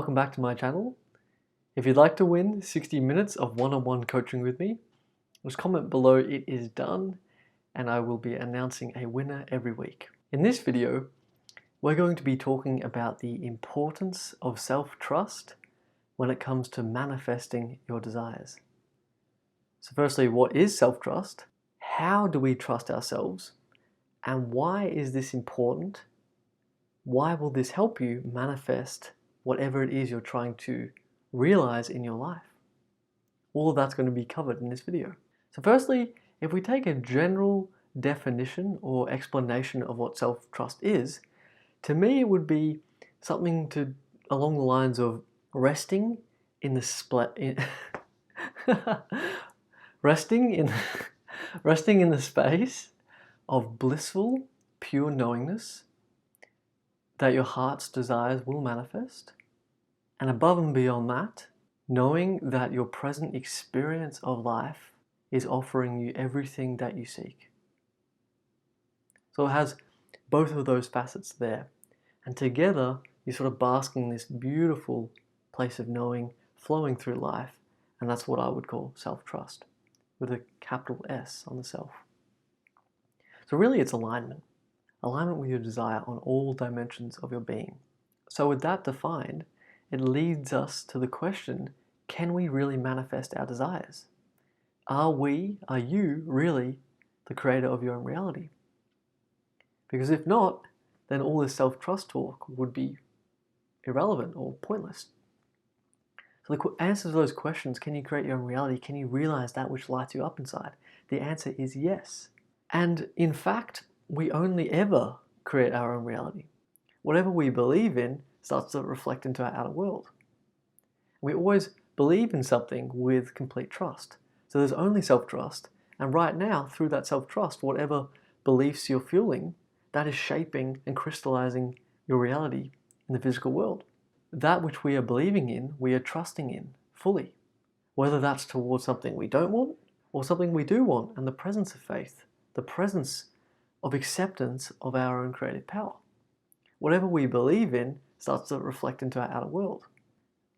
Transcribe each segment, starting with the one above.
welcome back to my channel. If you'd like to win 60 minutes of one-on-one coaching with me, just comment below it is done and I will be announcing a winner every week. In this video, we're going to be talking about the importance of self-trust when it comes to manifesting your desires. So firstly, what is self-trust? How do we trust ourselves? And why is this important? Why will this help you manifest whatever it is you're trying to realize in your life? All of that's going to be covered in this video. So firstly, if we take a general definition or explanation of what self-trust is, to me it would be something along the lines of resting in the space of blissful, pure knowingness that your heart's desires will manifest, and above and beyond that, knowing that your present experience of life is offering you everything that you seek. So it has both of those facets there, and together you're sort of basking in this beautiful place of knowing flowing through life, and that's what I would call self-trust, with a capital S on the self. So really it's alignment with your desire on all dimensions of your being. So with that defined, it leads us to the question, can we really manifest our desires? Are you really the creator of your own reality? Because if not, then all this self-trust talk would be irrelevant or pointless. So the answer to those questions, can you create your own reality? Can you realize that which lights you up inside? The answer is yes. And in fact, we only ever create our own reality. Whatever we believe in starts to reflect into our outer world. We always believe in something with complete trust. So there's only self-trust, and right now, through that self-trust, whatever beliefs you're fueling, that is shaping and crystallizing your reality in the physical world. That which we are believing in, we are trusting in fully, whether that's towards something we don't want or something we do want, and the presence of faith, the presence of acceptance of our own creative power. Whatever we believe in starts to reflect into our outer world.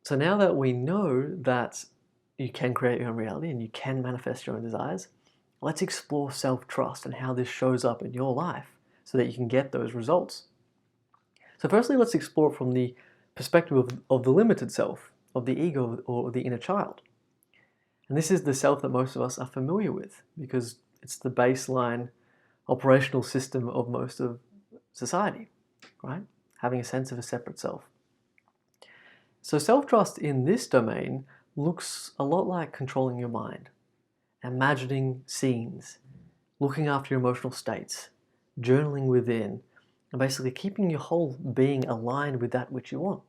So now that we know that you can create your own reality and you can manifest your own desires, let's explore self-trust and how this shows up in your life so that you can get those results. So firstly, let's explore from the perspective of the limited self, of the ego or the inner child. And this is the self that most of us are familiar with because it's the baseline operational system of most of society, right? Having a sense of a separate self. So self-trust in this domain looks a lot like controlling your mind, imagining scenes, looking after your emotional states, journaling within, and basically keeping your whole being aligned with that which you want.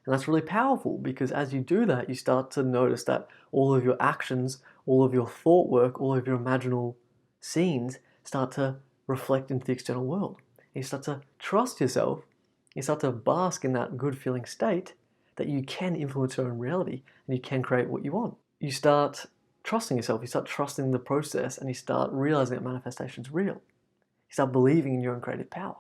And that's really powerful because as you do that, you start to notice that all of your actions, all of your thought work, all of your imaginal scenes start to reflect into the external world. You start to trust yourself, you start to bask in that good feeling state that you can influence your own reality and you can create what you want. You start trusting yourself, you start trusting the process, and you start realizing that manifestation is real. You start believing in your own creative power.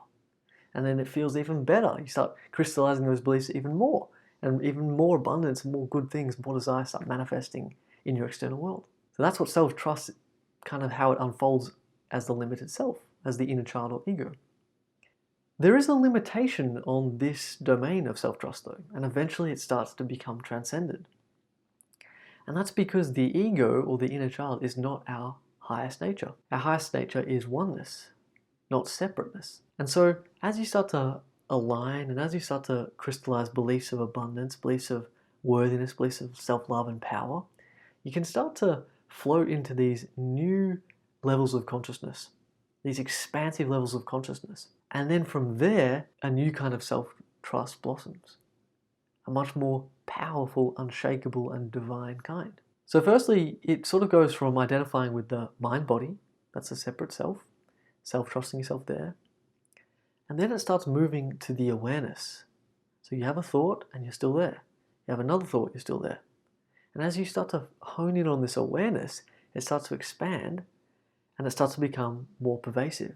And then it feels even better. You start crystallizing those beliefs even more, and even more abundance, more good things, more desire start manifesting in your external world. So that's what self-trust, kind of how it unfolds as the limited self, as the inner child or ego. There is a limitation on this domain of self-trust though, and eventually it starts to become transcended. And that's because the ego or the inner child is not our highest nature. Our highest nature is oneness, not separateness. And so as you start to align and as you start to crystallize beliefs of abundance, beliefs of worthiness, beliefs of self-love and power, you can start to float into these new levels of consciousness, these expansive levels of consciousness. And then from there, a new kind of self-trust blossoms, a much more powerful, unshakable, and divine kind. So firstly, it sort of goes from identifying with the mind-body, that's a separate self, self-trusting yourself there. And then it starts moving to the awareness. So you have a thought and you're still there. You have another thought, you're still there. And as you start to hone in on this awareness, it starts to expand and it starts to become more pervasive.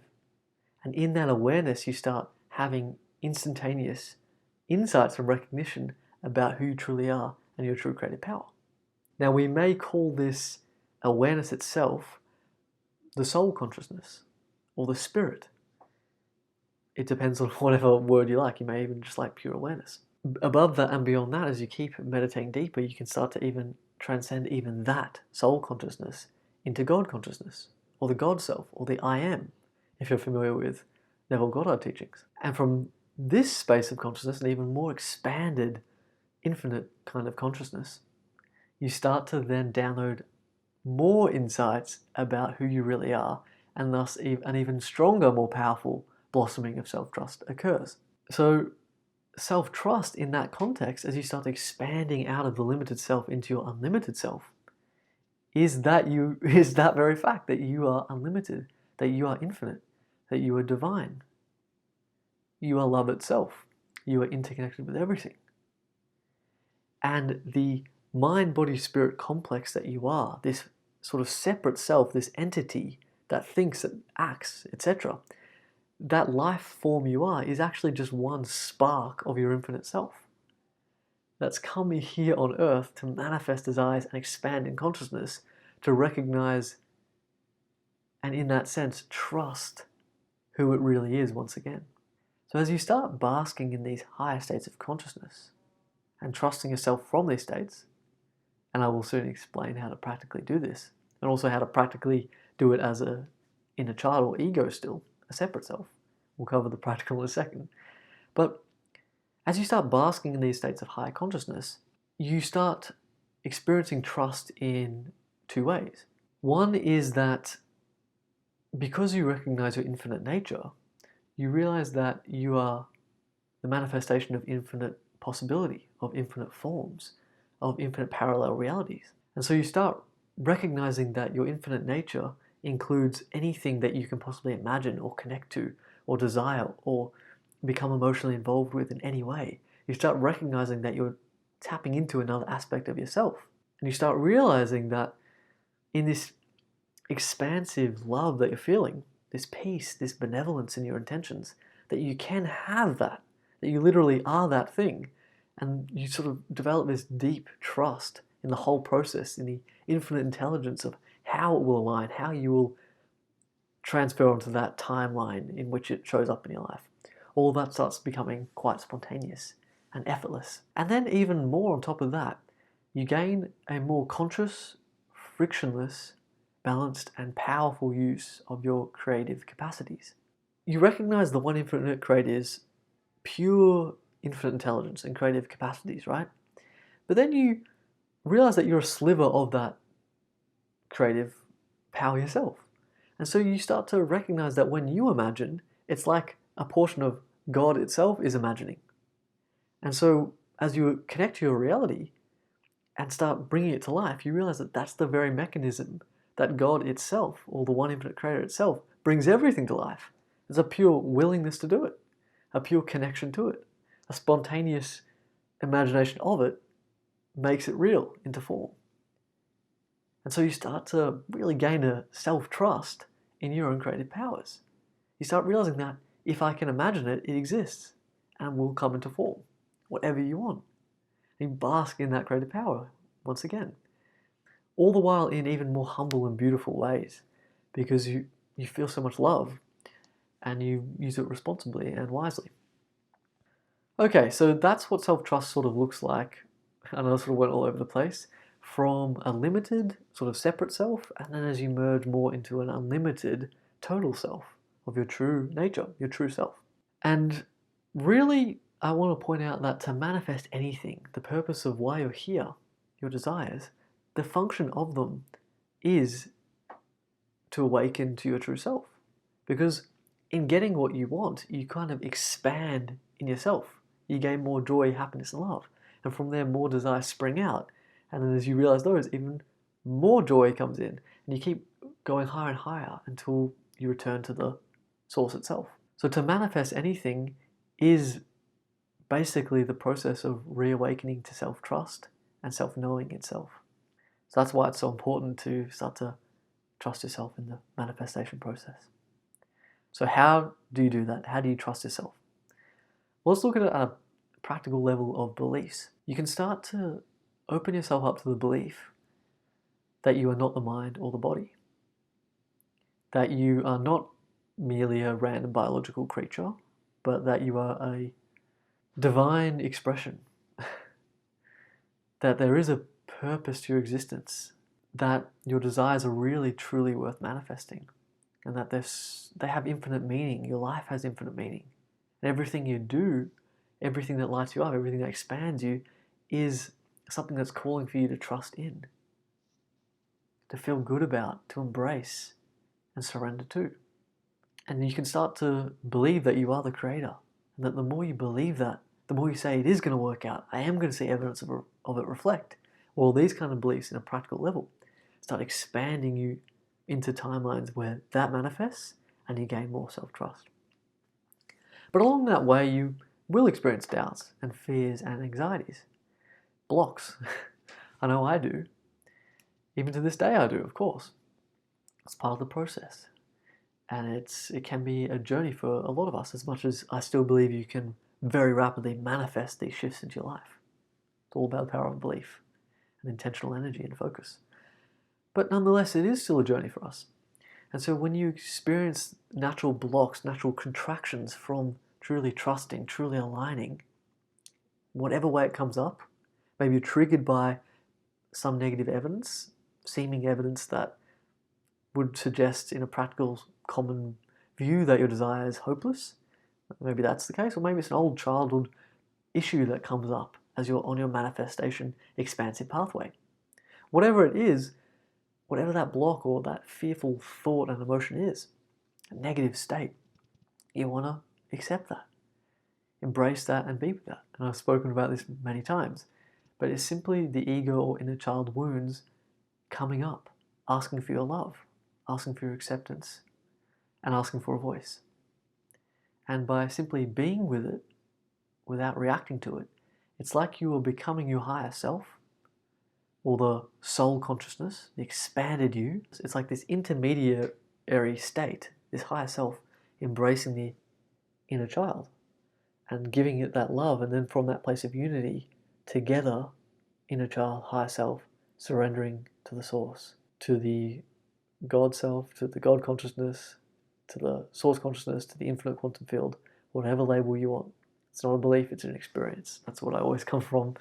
And in that awareness, you start having instantaneous insights and recognition about who you truly are and your true creative power. Now, we may call this awareness itself the soul consciousness or the spirit. It depends on whatever word you like. You may even just like pure awareness. Above that and beyond that, as you keep meditating deeper, you can start to even transcend even that soul consciousness into God consciousness, or the God self, or the I am, if you're familiar with Neville Goddard teachings. And from this space of consciousness, an even more expanded, infinite kind of consciousness, you start to then download more insights about who you really are, and thus an even stronger, more powerful blossoming of self-trust occurs. So self-trust in that context, as you start expanding out of the limited self into your unlimited self, is that very fact that you are unlimited, that you are infinite, that you are divine. You are love itself. You are interconnected with everything. And the mind-body-spirit complex that you are, this sort of separate self, this entity that thinks, that acts, etc., that life form you are is actually just one spark of your infinite self that's come here on earth to manifest desires and expand in consciousness, to recognize and in that sense trust who it really is once again. So as you start basking in these higher states of consciousness and trusting yourself from these states, and I will soon explain how to practically do this, and also how to practically do it as a inner child or ego still, a separate self. We'll cover the practical in a second. But as you start basking in these states of higher consciousness, you start experiencing trust in two ways. One is that because you recognize your infinite nature, you realize that you are the manifestation of infinite possibility, of infinite forms, of infinite parallel realities. And so you start recognizing that your infinite nature includes anything that you can possibly imagine or connect to or desire or become emotionally involved with in any way. You start recognizing that you're tapping into another aspect of yourself. And you start realizing that in this expansive love that you're feeling, this peace, this benevolence in your intentions, that you can have that you literally are that thing. And you sort of develop this deep trust in the whole process, in the infinite intelligence of how it will align, how you will transfer onto that timeline in which it shows up in your life. All that starts becoming quite spontaneous and effortless. And then even more on top of that, you gain a more conscious, frictionless, balanced and powerful use of your creative capacities. You recognize the one infinite creator's pure infinite intelligence and creative capacities, right? But then you realize that you're a sliver of that creative power yourself. And so you start to recognize that when you imagine, it's like a portion of God itself is imagining. And so as you connect to your reality and start bringing it to life, you realize that that's the very mechanism that God itself, or the one infinite creator itself, brings everything to life. There's a pure willingness to do it, a pure connection to it, a spontaneous imagination of it makes it real into form. And so you start to really gain a self-trust in your own creative powers. You start realizing that if I can imagine it, it exists and will come into form, whatever you want. And you bask in that creative power once again. All the while in even more humble and beautiful ways, because you feel so much love and you use it responsibly and wisely. Okay, so that's what self-trust sort of looks like. I know I sort of went all over the place. From a limited, sort of separate self, and then as you merge more into an unlimited total self of your true nature, your true self. And really, I want to point out that to manifest anything, the purpose of why you're here, your desires, the function of them is to awaken to your true self. Because in getting what you want, you kind of expand in yourself. You gain more joy, happiness, and love. And from there, more desires spring out. And then as you realize those, even more joy comes in. And you keep going higher and higher until you return to the source itself. So to manifest anything is basically the process of reawakening to self-trust and self-knowing itself. So that's why it's so important to start to trust yourself in the manifestation process. So how do you do that? How do you trust yourself? Well, let's look at it at a practical level of beliefs, you can start to open yourself up to the belief that you are not the mind or the body, that you are not merely a random biological creature, but that you are a divine expression, that there is a purpose to your existence, that your desires are really truly worth manifesting, and that they have infinite meaning. Your life has infinite meaning. And everything you do, everything that lights you up, everything that expands you, is something that's calling for you to trust in, to feel good about, to embrace, and surrender to. And you can start to believe that you are the creator, and that the more you believe that, the more you say it is going to work out, I am going to see evidence of it reflect. All these kind of beliefs in a practical level start expanding you into timelines where that manifests and you gain more self-trust. But along that way, you will experience doubts and fears and anxieties, blocks. I know I do. Even to this day I do, of course. It's part of the process. And it can be a journey for a lot of us, as much as I still believe you can very rapidly manifest these shifts into your life. It's all about the power of belief and intentional energy and focus. But nonetheless, it is still a journey for us. And so when you experience natural blocks, natural contractions from truly trusting, truly aligning, whatever way it comes up, maybe you're triggered by some negative evidence, seeming evidence that would suggest in a practical, common view that your desire is hopeless. Maybe that's the case, or maybe it's an old childhood issue that comes up as you're on your manifestation expansive pathway. Whatever it is, whatever that block or that fearful thought and emotion is, a negative state, you want to accept that, embrace that, and be with that. And I've spoken about this many times, but it's simply the ego or inner child wounds coming up, asking for your love, asking for your acceptance, and asking for a voice. And by simply being with it, without reacting to it, it's like you are becoming your higher self, or the soul consciousness, the expanded you. It's like this intermediary state, this higher self embracing the inner child and giving it that love, and then from that place of unity, together, inner child, higher self, surrendering to the source, to the God self, to the God consciousness, to the source consciousness, to the infinite quantum field, whatever label you want. It's not a belief, it's an experience. That's what I always come from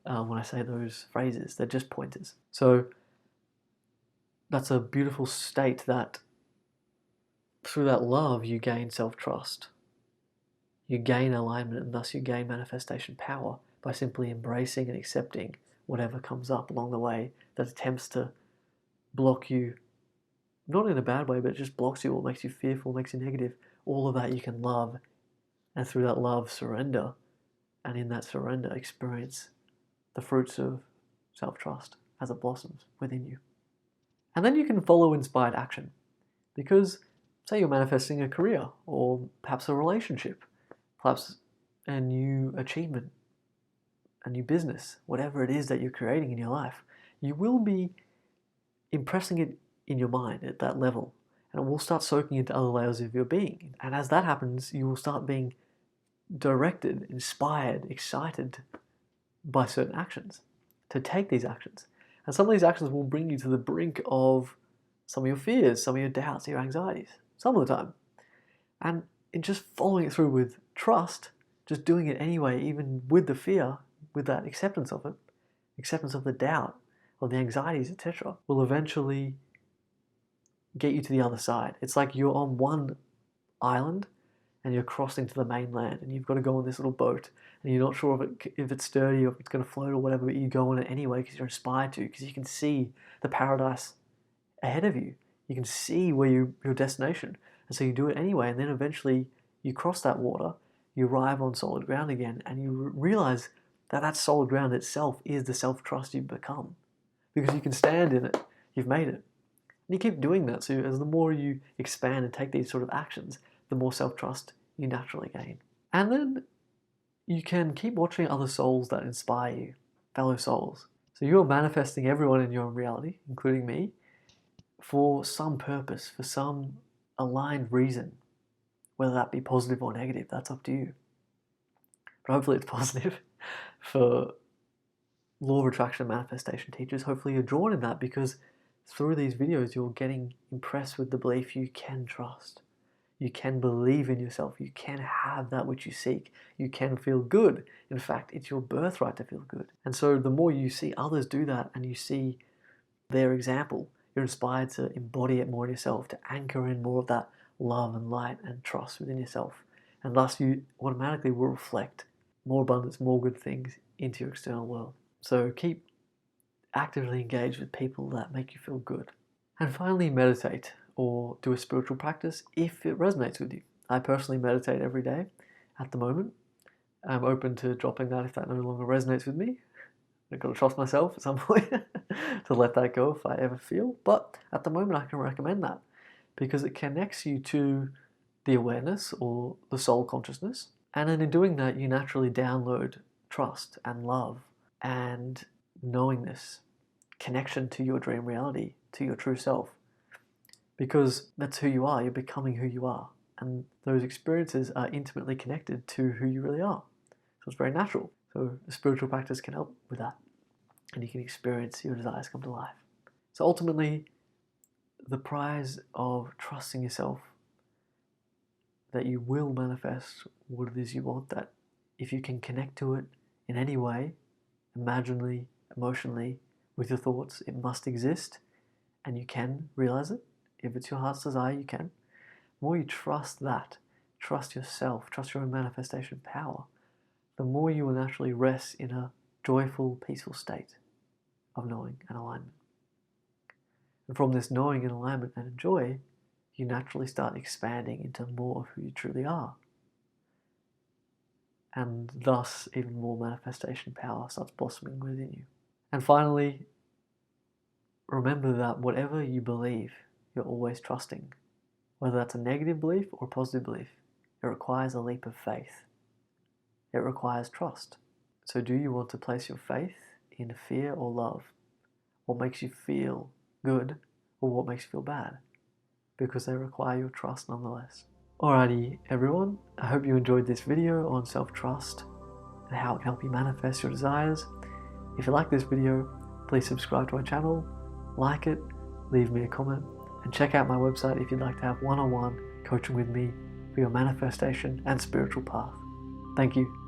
when I say those phrases. They're just pointers. So that's a beautiful state that through that love you gain self-trust. You gain alignment, and thus you gain manifestation power by simply embracing and accepting whatever comes up along the way that attempts to block you, not in a bad way, but it just blocks you or makes you fearful, makes you negative. All of that you can love, and through that love surrender, and in that surrender experience the fruits of self-trust as it blossoms within you. And then you can follow inspired action, because say you're manifesting a career, or perhaps a relationship, perhaps a new achievement, a new business, whatever it is that you're creating in your life, you will be impressing it in your mind at that level, and it will start soaking into other layers of your being. And as that happens, you will start being directed, inspired, excited by certain actions, to take these actions. And some of these actions will bring you to the brink of some of your fears, some of your doubts, your anxieties, some of the time. And in just following it through with trust, just doing it anyway, even with the fear, with that acceptance of it, acceptance of the doubt, of the anxieties, etc., will eventually get you to the other side. It's like you're on one island and you're crossing to the mainland, and you've got to go on this little boat, and you're not sure if it's sturdy or if it's going to float or whatever, but you go on it anyway because you're inspired to, because you can see the paradise ahead of you. You can see where your destination, and so you do it anyway, and then eventually you cross that water, you arrive on solid ground again, and you realize that that solid ground itself is the self-trust you've become, because you can stand in it. You've made it. And you keep doing that, so as the more you expand and take these sort of actions, the more self-trust you naturally gain. And then you can keep watching other souls that inspire you, fellow souls. So you're manifesting everyone in your reality, including me, for some purpose, for some aligned reason, whether that be positive or negative, that's up to you. but hopefully it's positive for law of attraction and manifestation teachers. Hopefully you're drawn in that, because through these videos you're getting impressed with the belief you can trust. You can believe in yourself. You can have that which you seek. You can feel good. In fact, it's your birthright to feel good. And so the more you see others do that and you see their example, you're inspired to embody it more in yourself, to anchor in more of that love and light and trust within yourself. And thus you automatically will reflect more abundance, more good things into your external world. So keep actively engaged with people that make you feel good. And finally, meditate or do a spiritual practice if it resonates with you. I personally meditate every day at the moment. I'm open to dropping that if that no longer resonates with me. I've got to trust myself at some point to let that go if I ever feel. But at the moment, I can recommend that because it connects you to the awareness or the soul consciousness. And then in doing that, you naturally download trust and love and knowingness, connection to your dream reality, to your true self. Because that's who you are, you're becoming who you are. And those experiences are intimately connected to who you really are. So it's very natural. So the spiritual practice can help with that. And you can experience your desires come to life. So ultimately, the prize of trusting yourself, that you will manifest what it is you want, that if you can connect to it in any way, imaginally, emotionally, with your thoughts, it must exist, and you can realize it. If it's your heart's desire, you can. The more you trust that, trust yourself, trust your own manifestation power, the more you will naturally rest in a joyful, peaceful state of knowing and alignment. And from this knowing and alignment and joy, you naturally start expanding into more of who you truly are. And thus, even more manifestation power starts blossoming within you. And finally, remember that whatever you believe, you're always trusting. Whether that's a negative belief or a positive belief, it requires a leap of faith. It requires trust. So do you want to place your faith in fear or love? What makes you feel good or what makes you feel bad? Because they require your trust nonetheless. Alrighty everyone, I hope you enjoyed this video on self-trust and how it can help you manifest your desires. If you like this video, please subscribe to our channel, like it, leave me a comment, and check out my website if you'd like to have one-on-one coaching with me for your manifestation and spiritual path. Thank you.